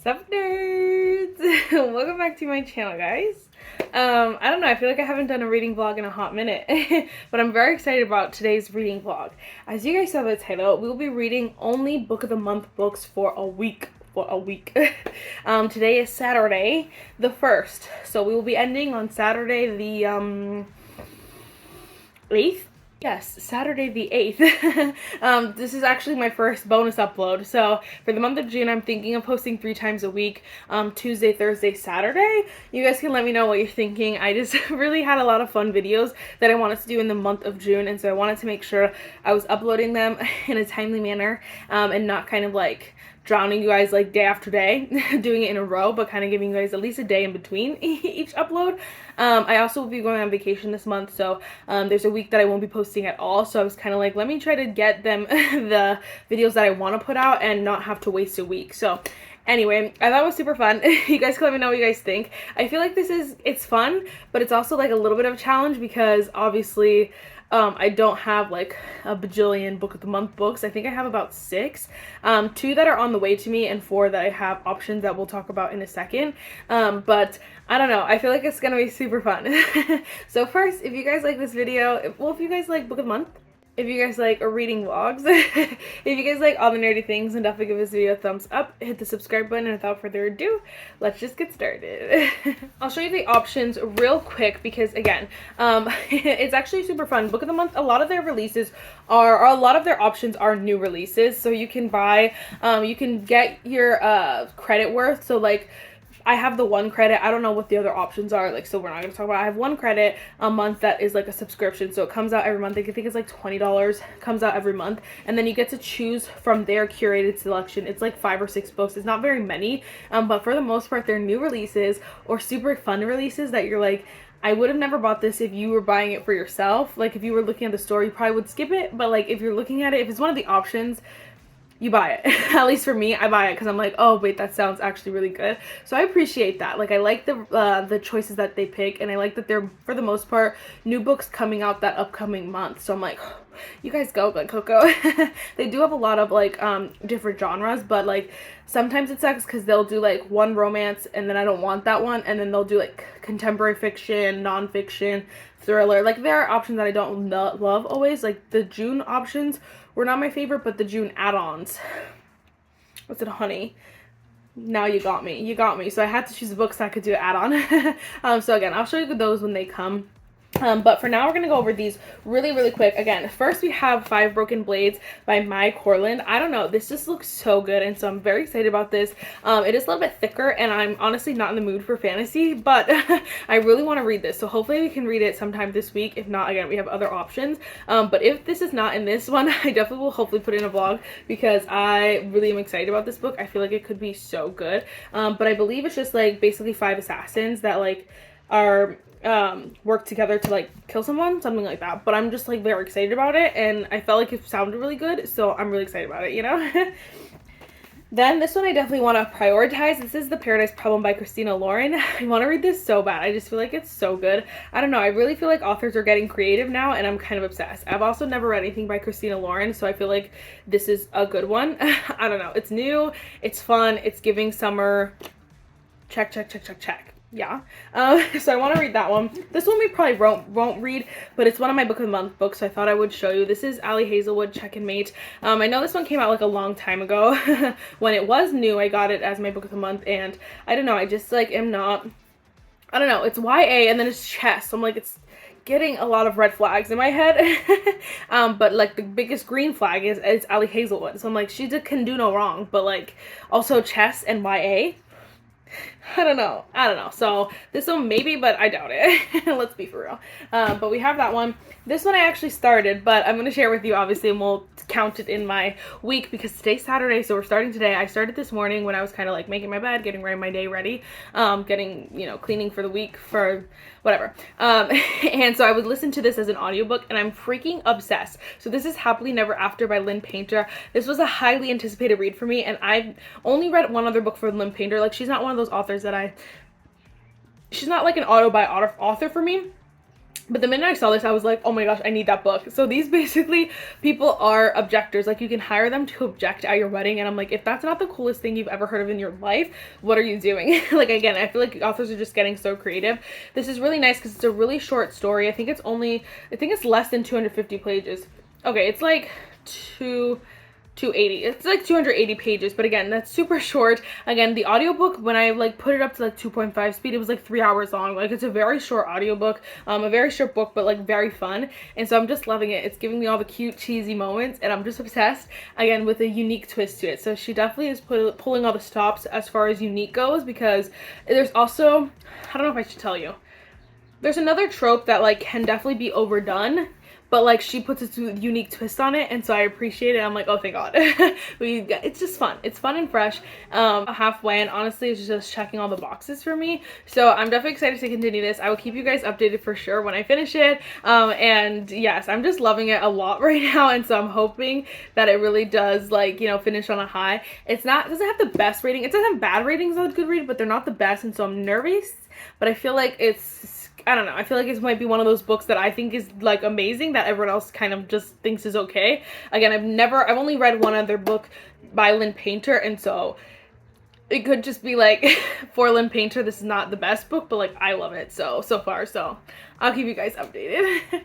Sup nerds! Welcome back to my channel, guys. I don't know, I feel like I haven't done a reading vlog in a hot minute, but I'm very excited about today's reading vlog. As you guys saw the title, we'll be reading only Book of the Month books for a week. Today is Saturday the 1st, so we will be ending on Saturday the 8th. Yes, Saturday the 8th. This is actually my first bonus upload. So for the month of June, I'm thinking of posting 3 times a week, Tuesday, Thursday, Saturday. You guys can let me know what you're thinking. I just really had a lot of fun videos that I wanted to do in the month of June, and so I wanted to make sure I was uploading them in a timely manner, and not kind of like drowning you guys like day after day doing it in a row, but kind of giving you guys at least a day in between each upload. I also will be going on vacation this month, so there's a week that I won't be posting at all, so I was kind of like, let me try to get them the videos that I want to put out and not have to waste a week. So anyway, I thought it was super fun. You guys can let me know what you guys think. I feel like it's fun, but it's also like a little bit of a challenge because obviously I don't have like a bajillion Book of the Month books. I think I have about 6. 2 that are on the way to me and 4 that I have options that we'll talk about in a second. But I don't know. I feel like it's gonna be super fun. So first, if you guys like this video, if you guys like Book of the Month, if you guys like reading vlogs, if you guys like all the nerdy things, then definitely give this video a thumbs up, hit the subscribe button, and without further ado, let's just get started. I'll show you the options real quick because, again, it's actually super fun. Book of the Month, a lot of their releases are, or a lot of their options are new releases, so you can buy, you can get your credit worth, so like, I have the 1 credit. I don't know what the other options are, like, so we're not going to talk about it. I have 1 credit a month that is like a subscription, so it comes out every month. I think it's like $20, comes out every month, and then you get to choose from their curated selection. It's like 5 or 6 books. It's not very many, but for the most part, they're new releases or super fun releases that you're like, I would have never bought this if you were buying it for yourself. Like, if you were looking at the store, you probably would skip it, but like, if you're looking at it, if it's one of the options, you buy it. At least for me, I buy it because I'm like, oh wait, that sounds actually really good. So I appreciate that. Like, I like the choices that they pick, and I like that they're, for the most part, new books coming out that upcoming month. So I'm like, oh, you guys go, like Coco. They do have a lot of like different genres, but like sometimes it sucks because they'll do like one romance and then I don't want that one, and then they'll do like contemporary fiction, nonfiction, thriller. Like, there are options that I don't love always. Like, the June options were not my favorite, but the June add-ons. What's it, honey? Now you got me. You got me. So I had to choose the books that I could do an add-on. So again, I'll show you those when they come. But for now, we're going to go over these really quick. Again, first we have 5 Broken Blades by Mai Corland. I don't know, this just looks so good, and so I'm very excited about this. It is a little bit thicker, and I'm honestly not in the mood for fantasy, but I really want to read this, so hopefully we can read it sometime this week. If not, again, we have other options. But if this is not in this one, I definitely will hopefully put in a vlog because I really am excited about this book. I feel like it could be so good. But I believe it's just like basically 5 assassins that like are work together to like kill someone, something like that. But I'm just like very excited about it, and I felt like it sounded really good, so I'm really excited about it, you know. Then this one I definitely want to prioritize. This is The Paradise Problem by Christina Lauren. I want to read this so bad. I just feel like it's so good. I don't know, I really feel like authors are getting creative now, and I'm kind of obsessed. I've also never read anything by Christina Lauren, so I feel like this is a good one. I don't know, it's new, it's fun, it's giving summer. Check. Yeah. So I want to read that one. This one we probably won't read, but it's one of my Book of the Month books, so I thought I would show you. This is Ali Hazelwood, Check and Mate. I know this one came out like a long time ago. When it was new, I got it as my Book of the Month, and I don't know, I just like am not, I don't know, it's YA and then it's chess, so I'm like, it's getting a lot of red flags in my head. But like the biggest green flag is Ali Hazelwood, so I'm like, she can do no wrong, but like also chess and YA, I don't know. So this one maybe, but I doubt it. Let's be for real. But we have that one. This one I actually started, but I'm going to share with you, obviously, and we'll count it in my week because today's Saturday, so we're starting today. I started this morning when I was kind of like making my bed, getting my day ready, getting, you know, cleaning for the week, for whatever. And so I would listen to this as an audiobook, and I'm freaking obsessed. So this is Happily Never After by Lynn Painter. This was a highly anticipated read for me, and I've only read one other book for Lynn Painter. Like, she's not one of those authors that she's not like an auto-buy author for me. But the minute I saw this, I was like, oh my gosh, I need that book. So these basically, people are objectors. Like, you can hire them to object at your wedding. And I'm like, if that's not the coolest thing you've ever heard of in your life, what are you doing? Like, again, I feel like authors are just getting so creative. This is really nice because it's a really short story. I think it's less than 250 pages. Okay, it's like 280. It's like 280 pages, but again, that's super short. Again, the audiobook, when I like put it up to like 2.5 speed, it was like 3 hours long. Like, it's a very short audiobook, a very short book, but like very fun. And so I'm just loving it. It's giving me all the cute, cheesy moments, and I'm just obsessed, again, with a unique twist to it. So she definitely is pulling all the stops as far as unique goes, because there's also, I don't know if I should tell you, there's another trope that like can definitely be overdone, but like she puts a unique twist on it, and so I appreciate it. I'm like, oh, thank God. It's just fun. It's fun and fresh. Halfway, and honestly, it's just checking all the boxes for me. So I'm definitely excited to continue this. I will keep you guys updated for sure when I finish it. And yes, I'm just loving it a lot right now, and so I'm hoping that it really does, like, you know, finish on a high. It doesn't have the best rating. It doesn't have bad ratings on Goodreads, but they're not the best, and so I'm nervous. But I feel like I don't know, I feel like it might be one of those books that I think is like amazing that everyone else kind of just thinks is okay. Again, I've only read one other book by Lynn Painter, and so it could just be like, for Lynn Painter, this is not the best book, but like, I love it so far, so I'll keep you guys updated.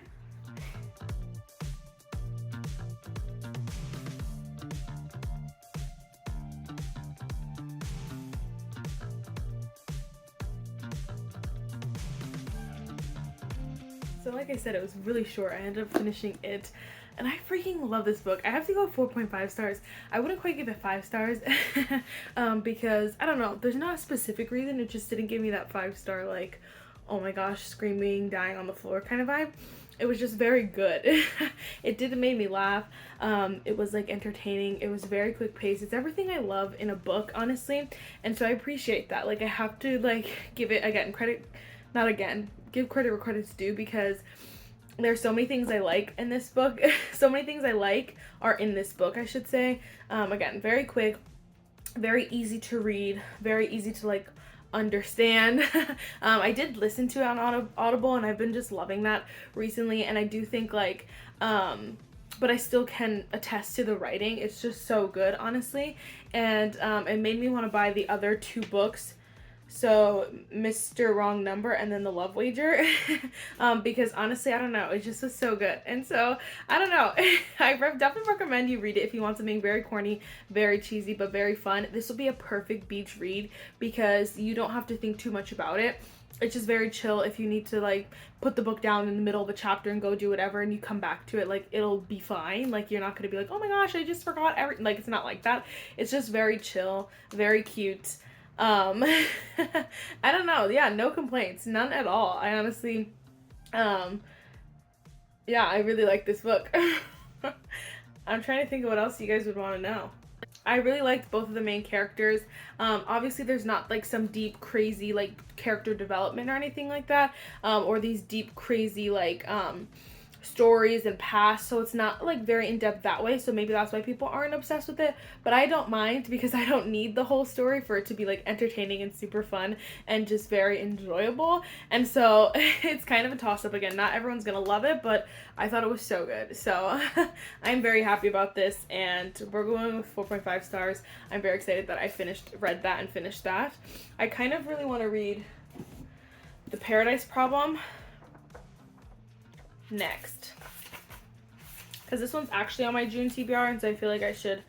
So like I said, it was really short. I ended up finishing it, and I freaking love this book. I have to go 4.5 stars. I wouldn't quite give it 5 stars because, I don't know, there's not a specific reason. It just didn't give me that 5-star, like, oh my gosh, screaming, dying on the floor kind of vibe. It was just very good. It did make me laugh. It was like entertaining. It was very quick pace. It's everything I love in a book, honestly, and so I appreciate that. Like, I have to like give it give credit where credit's due, because there's so many things I like in this book. So many things I like are in this book, I should say. Again, very quick, very easy to read, very easy to like understand. I did listen to it on Audible, and I've been just loving that recently, and I do think like but I still can attest to the writing. It's just so good, honestly, and it made me want to buy the other 2 books. So Mr. Wrong Number and then The Love Wager, because honestly, I don't know, it just was so good. And so I don't know, I definitely recommend you read it if you want something very corny, very cheesy, but very fun. This will be a perfect beach read because you don't have to think too much about it. It's just very chill. If you need to like put the book down in the middle of a chapter and go do whatever, and you come back to it, like, it'll be fine. Like, you're not gonna be like, oh my gosh, I just forgot everything. Like, it's not like that. It's just very chill, very cute. I don't know. Yeah, no complaints. None at all. I honestly, yeah, I really like this book. I'm trying to think of what else you guys would want to know. I really liked both of the main characters. Obviously there's not like some deep, crazy like character development or anything like that, or these deep, crazy like stories and past, so it's not like very in-depth that way, so maybe that's why people aren't obsessed with it, but I don't mind because I don't need the whole story for it to be like entertaining and super fun and just very enjoyable. And so it's kind of a toss-up. Again, not everyone's gonna love it, but I thought it was so good, so I'm very happy about this, and we're going with 4.5 stars. I'm very excited that I read that and finished that. I kind of really want to read The Paradise Problem next, because this one's actually on my June TBR, and so I feel like I should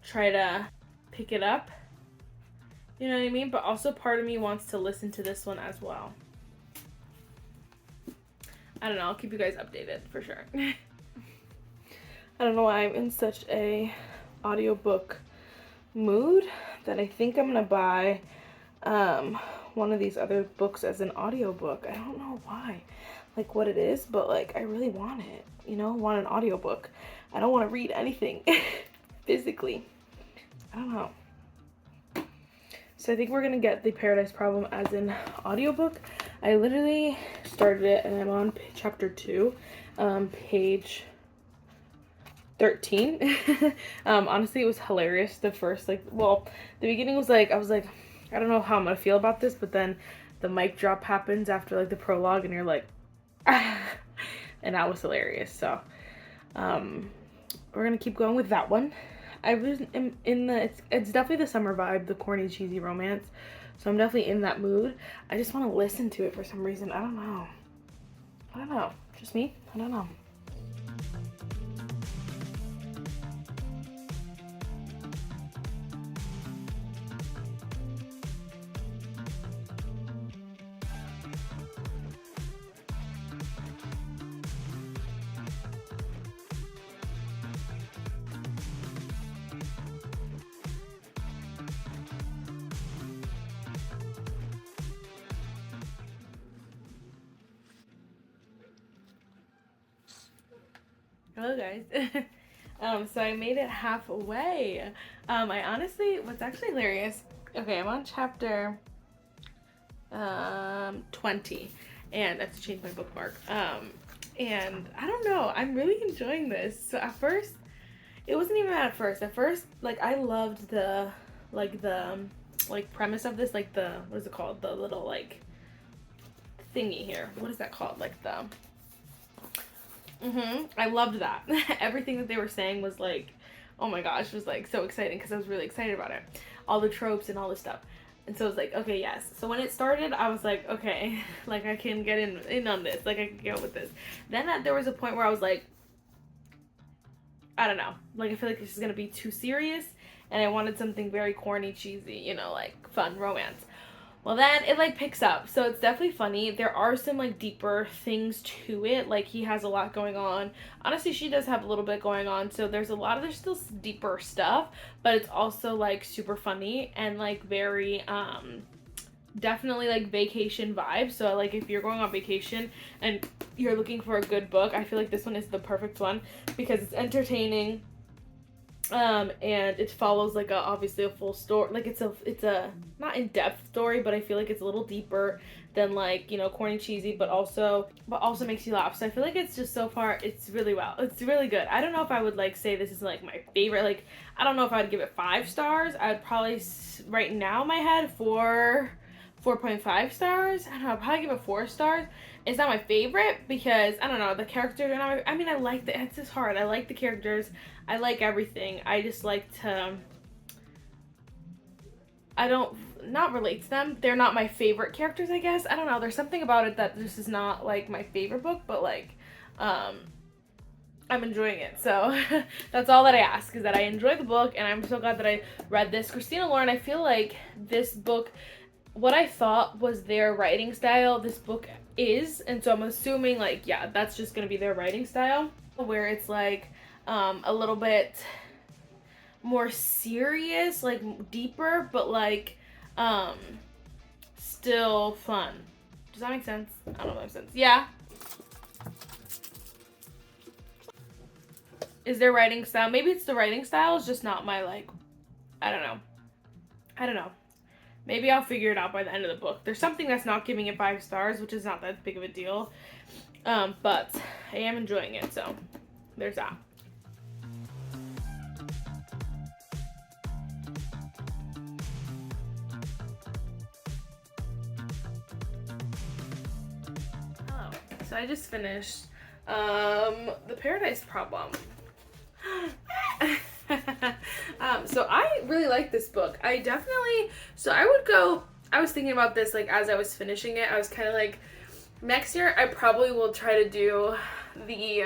try to pick it up, you know what I mean? But also part of me wants to listen to this one as well. I don't know, I'll keep you guys updated for sure. I don't know why I'm in such a audiobook mood that I think I'm gonna buy one of these other books as an audiobook. I don't know why, like what it is, but like I really want it, you know, want an audiobook. I don't want to read anything physically. I don't know. So I think we're gonna get The Paradise Problem as an audiobook. I literally started it and I'm on chapter 2, page 13. Honestly, it was hilarious. The first, like, well, the beginning was like, I was like, I don't know how I'm gonna feel about this, but then the mic drop happens after like the prologue and you're like, And that was hilarious. So we're gonna keep going with that one. I was in the it's definitely the summer vibe, the corny cheesy romance, so I'm definitely in that mood. I just want to listen to it for some reason. I don't know, just me. I don't know. Hello guys. So I made it halfway. I honestly, what's actually hilarious, okay, I'm on chapter 20, and I have to change my bookmark. And I don't know, I'm really enjoying this. So at first, it wasn't even at first. At first, like, I loved the premise of this, like the, what is it called? The little, like, thingy here. What is that called? Like the, I loved that. Everything that they were saying was like, oh my gosh, was like so exciting because I was really excited about it. All the tropes and all this stuff. And so I was like, okay, yes. So when it started, I was like, okay, like I can get in on this. Like I can go with this. Then there was a point where I was like, I don't know. Like I feel like this is going to be too serious. And I wanted something very corny, cheesy, you know, like fun romance. Well, then it like picks up, so it's definitely funny. There are some like deeper things to it. Like he has a lot going on. Honestly, she does have a little bit going on, so there's still deeper stuff, but it's also like super funny and like very definitely like vacation vibes. So like if you're going on vacation and you're looking for a good book, I feel like this one is the perfect one because it's entertaining. And it follows like obviously a full story. Like it's a not in-depth story, but I feel like it's a little deeper than like, you know, corny cheesy, but also makes you laugh. So I feel like it's just so far it's really good. I don't know if I would like say this is like my favorite. Like I don't know if I'd give it 5 stars. I'd probably right now in my head 4.5 stars. I don't know, I'd probably give it 4 stars. It's not my favorite because I don't know, the characters are not I mean I like it's just hard. I like the characters. I like everything. I just like to I don't not relate to them. They're not my favorite characters, I guess. I don't know. There's something about it that this is not like my favorite book, but like I'm enjoying it. So that's all that I ask, is that I enjoy the book, and I'm so glad that I read this. Christina Lauren, I feel like this book, what I thought was their writing style, this book is, and so I'm assuming like, yeah, that's just gonna be their writing style, where it's like a little bit more serious, like deeper, but like still fun. Does that make sense? I don't know if that makes sense. Yeah. Is their writing style, maybe it's the writing style, it's just not my like, I don't know. Maybe I'll figure it out by the end of the book. There's something that's not giving it 5 stars, which is not that big of a deal. But I am enjoying it, so there's that. Oh, so I just finished The Paradise Problem. So I really like this book. I was thinking about this like as I was finishing it. I was kind of like, next year I probably will try to do the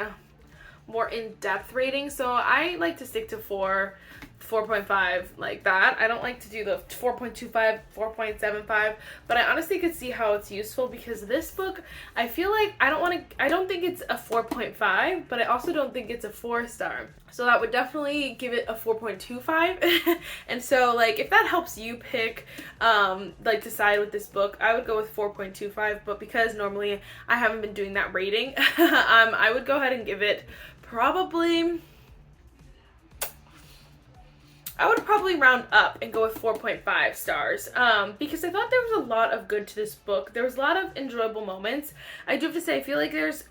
more in-depth rating. So I like to stick to 4.5 like that. I don't like to do the 4.25, 4.75, but I honestly could see how it's useful because this book, I feel like I don't think it's a 4.5, but I also don't think it's a 4-star. So that would definitely give it a 4.25. And so like if that helps you pick like decide with this book, I would go with 4.25, but because normally I haven't been doing that rating, I would go ahead and give it I would probably round up and go with 4.5 stars because I thought there was a lot of good to this book. There was a lot of enjoyable moments. I do have to say, I feel like there's,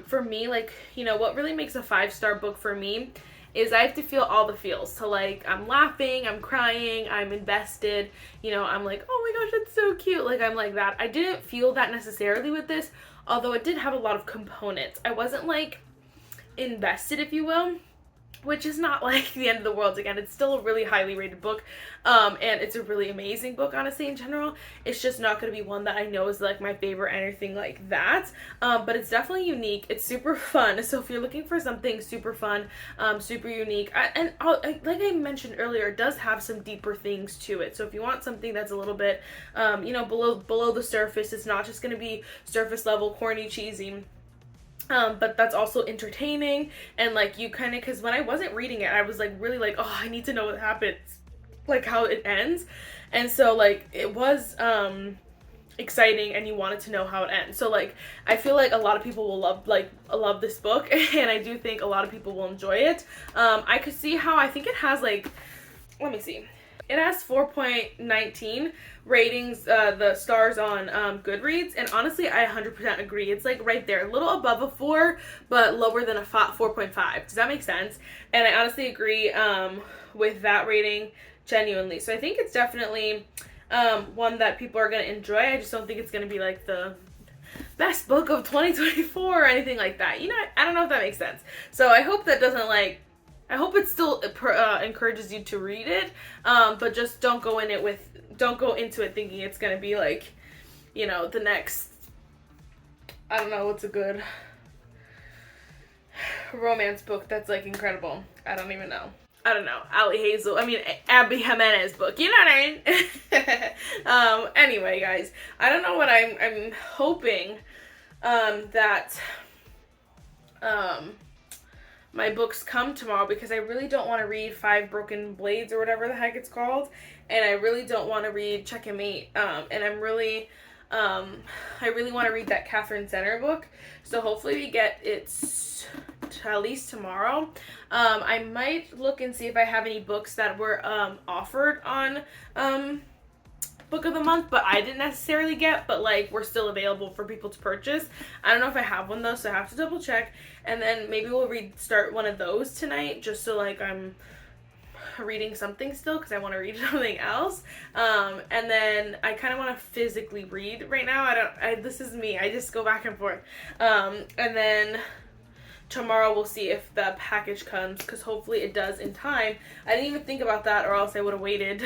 for me, like, you know, what really makes a 5-star book for me is I have to feel all the feels. So like I'm laughing, I'm crying, I'm invested, you know, I'm like, oh my gosh, that's so cute. Like I'm like that. I didn't feel that necessarily with this, although it did have a lot of components. I wasn't like invested, if you will, which is not like the end of the world. Again, it's still a really highly rated book, and it's a really amazing book, honestly, in general. It's just not going to be one that I know is like my favorite or anything like that, but it's definitely unique. It's super fun, so if you're looking for something super fun, super unique, like I mentioned earlier, it does have some deeper things to it. So if you want something that's a little bit, you know, below the surface, it's not just going to be surface level, corny, cheesy. But that's also entertaining, and like you kind of, because when I wasn't reading it, I was like really like, oh, I need to know what happens, like how it ends, and so like it was exciting, and you wanted to know how it ends. So like I feel like a lot of people will love this book, and I do think a lot of people will enjoy it. I could see how, I think it has like, let me see. It has 4.19 ratings, the stars on Goodreads, and honestly, I 100% agree. It's like right there, a little above a 4, but lower than a 4.5. Does that make sense? And I honestly agree with that rating, genuinely. So I think it's definitely one that people are going to enjoy. I just don't think it's going to be like the best book of 2024 or anything like that. You know, I don't know if that makes sense. So I hope that doesn't like, I hope it still encourages you to read it, but just don't go into it thinking it's gonna be like, you know, the next, I don't know, what's a good romance book that's like incredible. I don't even know. I don't know. Abby Jimenez book. You know what I mean? Anyway, guys, I don't know what I'm hoping that my books come tomorrow, because I really don't want to read 5 Broken Blades or whatever the heck it's called, and I really don't want to read Checkmate, and I really want to read that Catherine Center book, so hopefully we get it at least tomorrow. I might look and see if I have any books that were offered on book of the month, but I didn't necessarily get, but like we're still available for people to purchase. I don't know if I have one though, so I have to double check, and then maybe we'll start one of those tonight, just so like I'm reading something still, because I want to read something else, and then I kind of want to physically read right now. This is me, I just go back and forth, and then tomorrow we'll see if the package comes, because hopefully it does in time. I didn't even think about that, or else I would have waited.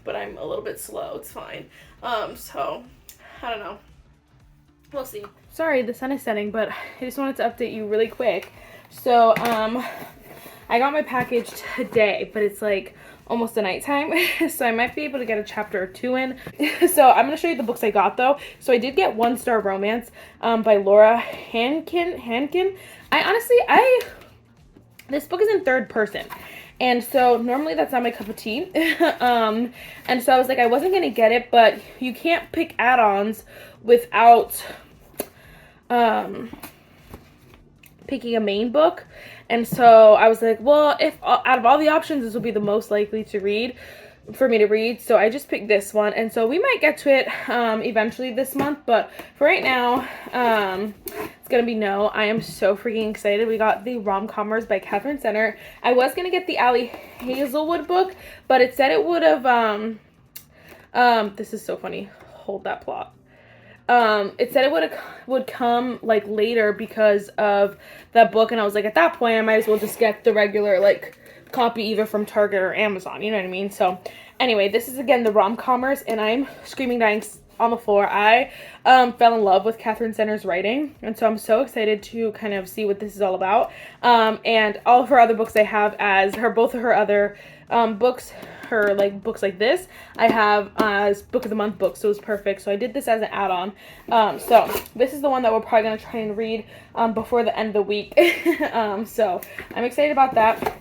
But I'm a little bit slow. It's fine. So I don't know. We'll see. Sorry, the sun is setting, but I just wanted to update you really quick. So I got my package today, but it's like almost the nighttime, so I might be able to get a chapter or 2 in. So I'm going to show you the books I got though. So I did get One Star Romance by Laura Hankin. This book is in third person, and so normally that's not my cup of tea. And so I was like, I wasn't going to get it, but you can't pick add-ons without picking a main book. And so I was like, well, if out of all the options, this will be the most likely for me to read. So I just picked this one, and so we might get to it eventually this month, but for right now, it's gonna be no. I am so freaking excited. We got the Rom-Commers by Catherine Center. I was gonna get the Allie Hazelwood book, but it said it would have this is so funny. Hold that plot. It said it would come like later because of that book, and I was like, at that point I might as well just get the regular like copy either from Target or Amazon, you know what I mean? So anyway, this is again the Rom-Commers, and I'm screaming dying on the floor. I fell in love with Catherine Center's writing, and so I'm so excited to kind of see what this is all about. And all of her other books I have as both of her other books, her like books like this, I have as book of the month books, so it was perfect. So I did this as an add-on. So this is the one that we're probably gonna try and read before the end of the week. So I'm excited about that.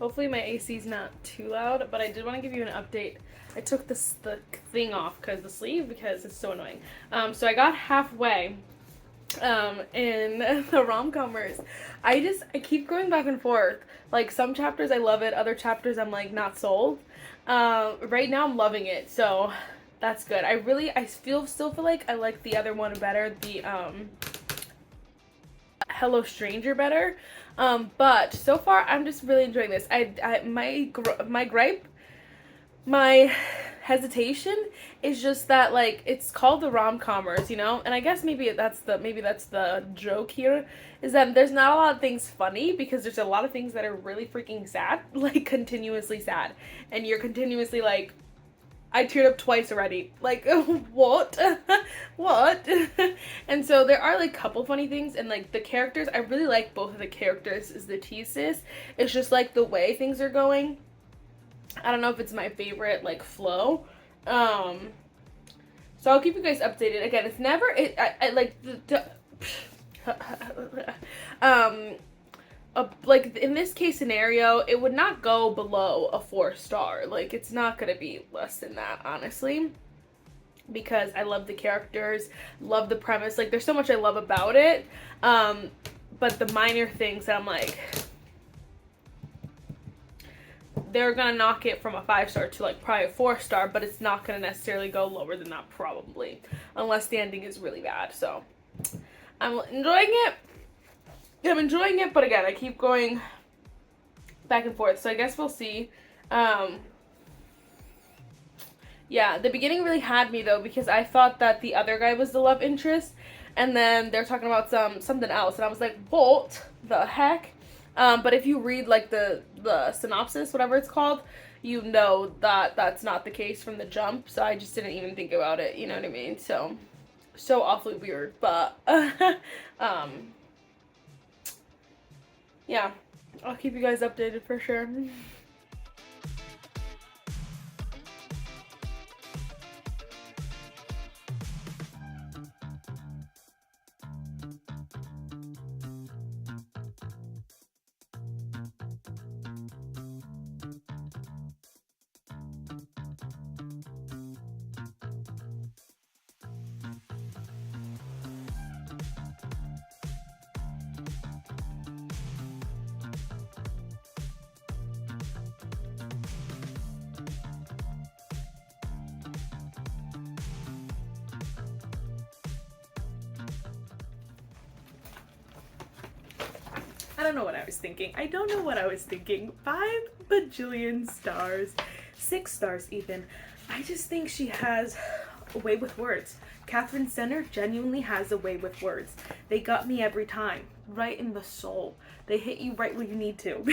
Hopefully my AC is not too loud, but I did want to give you an update. I took the thing off, the sleeve, because it's so annoying. So I got halfway in the rom-comers. I keep going back and forth. Like, some chapters I love it, other chapters I'm like not sold. Right now I'm loving it, so that's good. I still feel like I like the other one better, the Hello Stranger better. But so far I'm just really enjoying this. My gripe, my hesitation is just that, like, it's called the rom-comers, you know, and I guess maybe that's the joke here, is that there's not a lot of things funny, because there's a lot of things that are really freaking sad, like continuously sad, and you're continuously like, I teared up twice already. Like, what? What? And so there are, like, a couple funny things, and, like, the characters, I really like both of the characters, is the thesis. It's just, like, the way things are going. I don't know if it's my favorite, like, flow. So I'll keep you guys updated. Again, it's never, like, in this case scenario, it would not go below a 4-star. Like, it's not gonna be less than that, honestly, because I love the characters, love the premise. Like, there's so much I love about it, but the minor things that I'm like, they're gonna knock it from a 5-star to, like, probably a 4-star, but it's not gonna necessarily go lower than that, probably, unless the ending is really bad. So I'm enjoying it. I'm enjoying it, but again, I keep going back and forth, so I guess we'll see. Yeah, the beginning really had me, though, because I thought that the other guy was the love interest, and then they're talking about something else, and I was like, what the heck? But if you read, like, the synopsis, whatever it's called, you know that that's not the case from the jump, so I just didn't even think about it, you know what I mean? So awfully weird, but, yeah, I'll keep you guys updated for sure. I don't know what I was thinking. I don't know what I was thinking. 5 bajillion stars. 6 stars even. I just think she has a way with words. Catherine Center genuinely has a way with words. They got me every time. Right in the soul. They hit you right where you need to.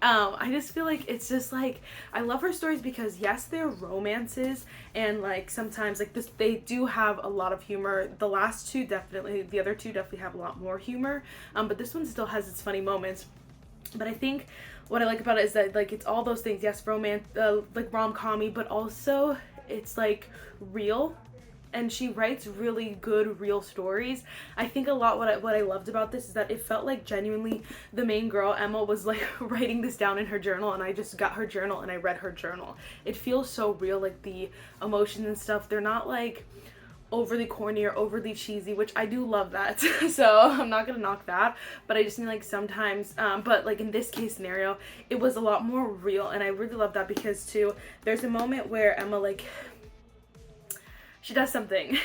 I just feel like it's just like, I love her stories because yes, they're romances, and like sometimes like this, they do have a lot of humor. The last two definitely, the other two definitely have a lot more humor, but this one still has its funny moments. But I think what I like about it is that, like, it's all those things. Yes, romance, like rom-com-y, but also it's like real. And she writes really good, real stories. I think a lot what I loved about this is that it felt like genuinely the main girl, Emma, was like writing this down in her journal, and I just got her journal and I read her journal. It feels so real, like the emotions and stuff. They're not like overly corny or overly cheesy, which I do love that. So I'm not gonna knock that, but I just mean like sometimes, but like in this case scenario, it was a lot more real, and I really love that because too, there's a moment where Emma, like, she does something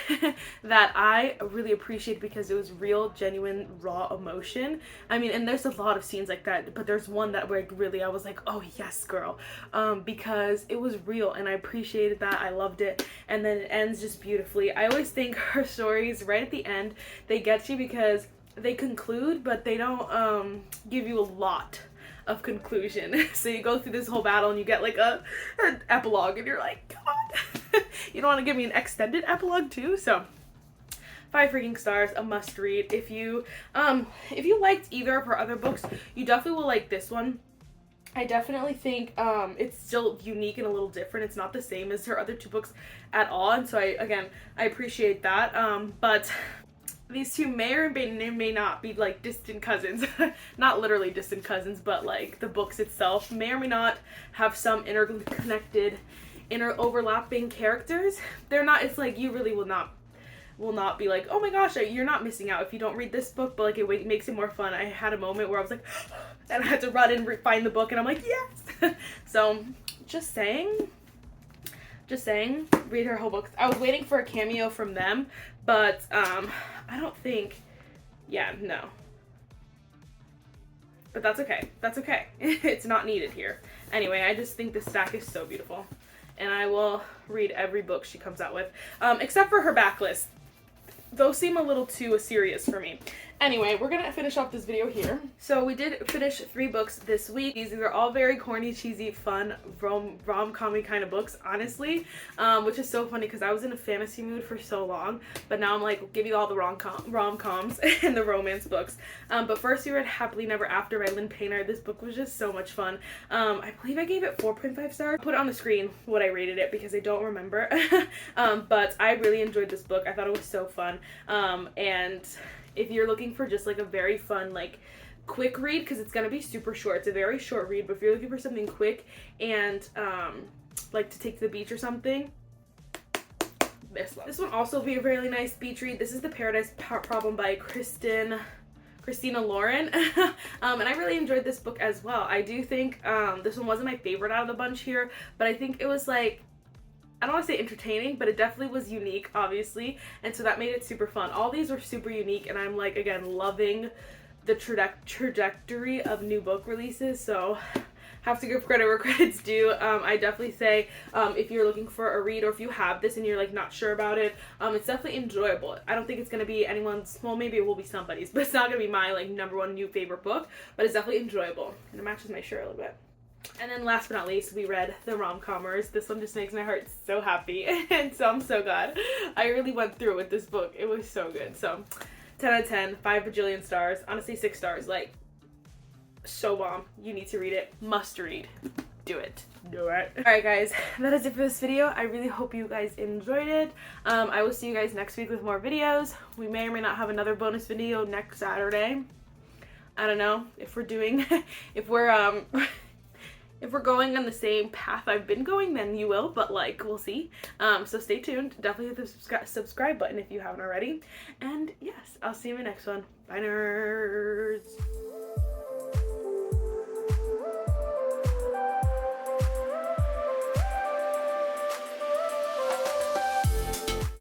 that I really appreciate because it was real, genuine, raw emotion. I mean, and there's a lot of scenes like that, but there's one that where really I was like, oh yes, girl, because it was real, and I appreciated that. I loved it, and then it ends just beautifully. I always think her stories right at the end, they get you because they conclude, but they don't give you a lot of conclusion. So you go through this whole battle and you get like an epilogue, and you're like, come on. You don't want to give me an extended epilogue too? So 5 freaking stars, a must read. If you liked either of her other books, you definitely will like this one. I definitely think it's still unique and a little different. It's not the same as her other 2 books at all, and so I appreciate that. But these two may or may not be like distant cousins. Not literally distant cousins, but like the books itself may or may not have some interconnected, overlapping characters. They're not, it's like you really will not be like, oh my gosh, you're not missing out if you don't read this book, but like it makes it more fun. I had a moment where I was like, and I had to run and find the book, and I'm like, yes. So just saying, read her whole book. I was waiting for a cameo from them, but I don't think, yeah, no. But that's okay. That's okay. It's not needed here. Anyway, I just think this stack is so beautiful, and I will read every book she comes out with, except for her backlist. Those seem a little too serious for me. Anyway, we're gonna finish off this video here. So we did finish 3 books this week. These are all very corny, cheesy, fun, rom-com-y kind of books, honestly, which is so funny because I was in a fantasy mood for so long, but now I'm like, give you all the rom-coms and the romance books. But first we read Happily Never After by Lynn Painter. This book was just so much fun. I believe I gave it 4.5 stars. I'll put it on the screen what I rated it because I don't remember. But I really enjoyed this book. I thought it was so fun. And if you're looking for just like a very fun, like quick read, because it's gonna be super short, it's a very short read, but if you're looking for something quick and like to take to the beach or something, this one also be a really nice beach read. This is The Paradise Problem by Christina Lauren. And I really enjoyed this book as well. I do think this one wasn't my favorite out of the bunch here, but I think it was like, I don't want to say entertaining, but it definitely was unique, obviously, and so that made it super fun. All these were super unique, and I'm like, again, loving the trajectory of new book releases, so have to give credit where credit's due. I definitely say if you're looking for a read, or if you have this and you're like not sure about it, it's definitely enjoyable. I don't think it's going to be anyone's, well, maybe it will be somebody's, but it's not going to be my like #1 new favorite book, but it's definitely enjoyable, and it matches my shirt a little bit. And then last but not least, we read The Rom-Commers. This one just makes my heart so happy, and so I'm so glad I really went through with this book. It was so good. So 10 out of 10, 5 bajillion stars, honestly 6 stars, like so bomb. You need to read it. Must read. Do it. Do it. Alright guys, that is it for this video. I really hope you guys enjoyed it. I will see you guys next week with more videos. We may or may not have another bonus video next Saturday. I don't know if we're doing, if we're going on the same path I've been going, then you will, but like, we'll see. So stay tuned. Definitely hit the subscribe button if you haven't already. And yes, I'll see you in the next one. Bye, nerds.